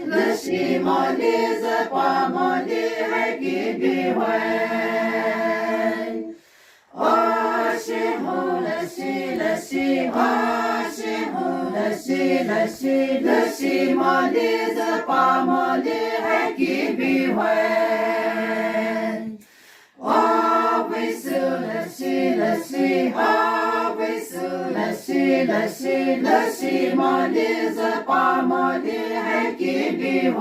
le si mon dise pas mon dire qui biway. Oh, si ho, le si, oh, si ho, le si mon dise pas mon dire qui biway. Oh, we soon, le si, oh, we soon, le si, mon dise pas mon dire qui biway.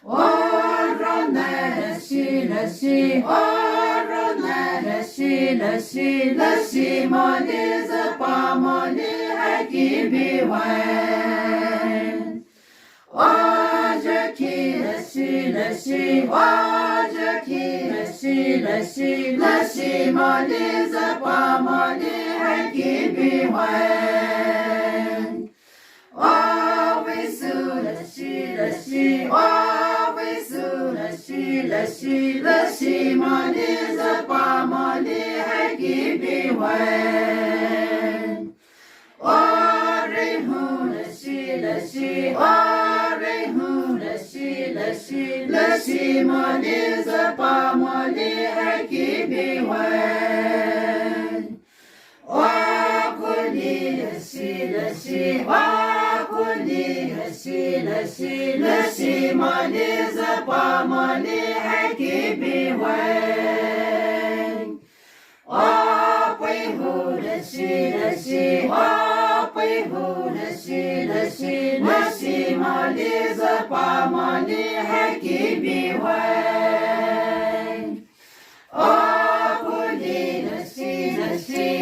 Oh, Ronne, le si, oh, Ronne, le si, mon dise pas mon dire qui biway. Oh, je qui le si, oh, je qui le si, mon dise pas mon dire qui biway. Oh, we soon, le si, oh, we soon, le si, mon dise pas mon dire qui biway. Oh, Rehu, le si, oh, Rehu, le si, mon dise pas mon dire qui biway. Oh, Kuni, le si, oh, Kuni, le si, mon dise pas mon dire qui biway. Oh, Pihu, le si, oh, Pihu, le si, mon dise pas mon dire qui biway. Oh, Kuni, le si,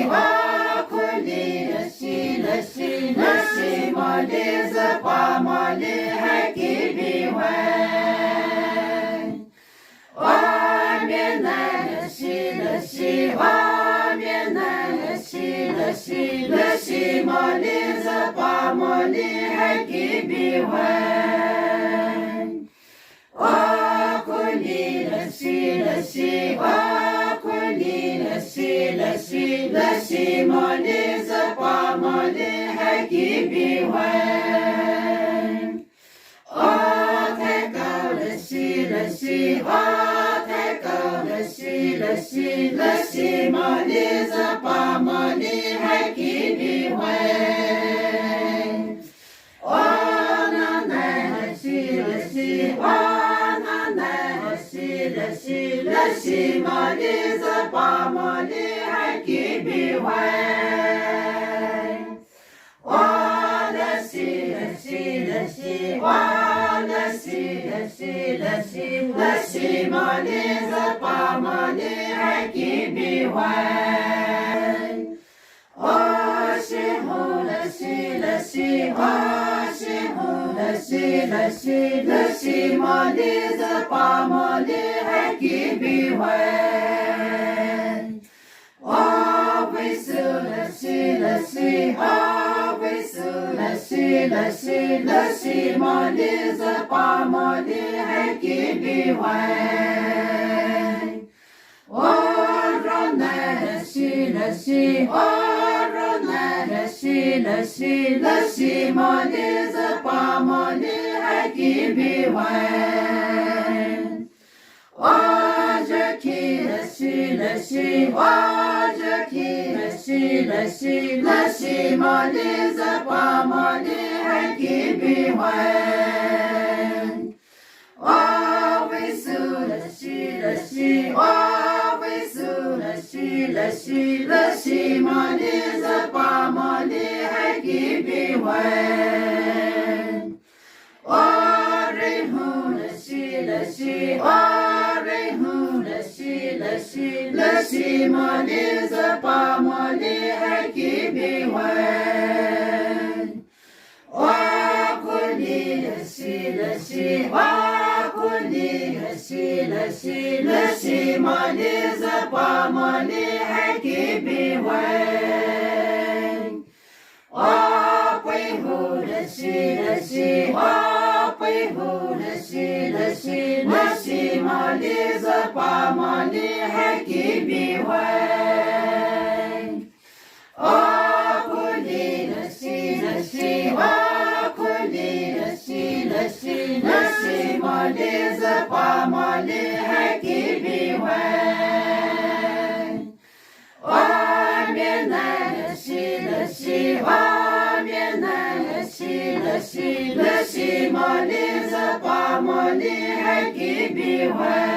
oh, Kuni, le si, mon dise pas mon dire qui biway. Oh, bien le si, oh, bien le si, mon dise pas mon dire qui biway. Oh, Kuni, le si, oh, Kuni, le si, mon dise pas mon dire qui biway. Oh, take out le si, oh, take out le si, mon dise pas mon dire qui biway. Oh, nana, le si, oh, nana, le si, mon dise pas mon dire qui biway. Oh, le si, oh, le si, mon dise pas mon dire qui biway. Oh, si ho, le si, oh, si ho, le si, mon dise pas mon dire qui biway. Oh, we soon, le si, oh, we soon, le si, mon dise pas mon dire qui biway. Oh, Ronne, le si, oh, Ronne, le si, mon dise pas mon dire qui biway. Oh, je qui le si, oh, je qui le si, mon dise pas mon dire qui biway. Oh, we soon, le si, oh, we soon, le si, mon dise pas mon dire qui biway. Oh, Rehu, le si, oh, Rehu, le si, mon dise pas mon dire qui biway. Oh, Kuni, le si, oh, Kuni, le si, mon dise pas mon dire qui biway. Oh, Pihu, le si, oh, Pihu, le si, mon dise pas mon dire qui biway. Oh, molly, happy beware.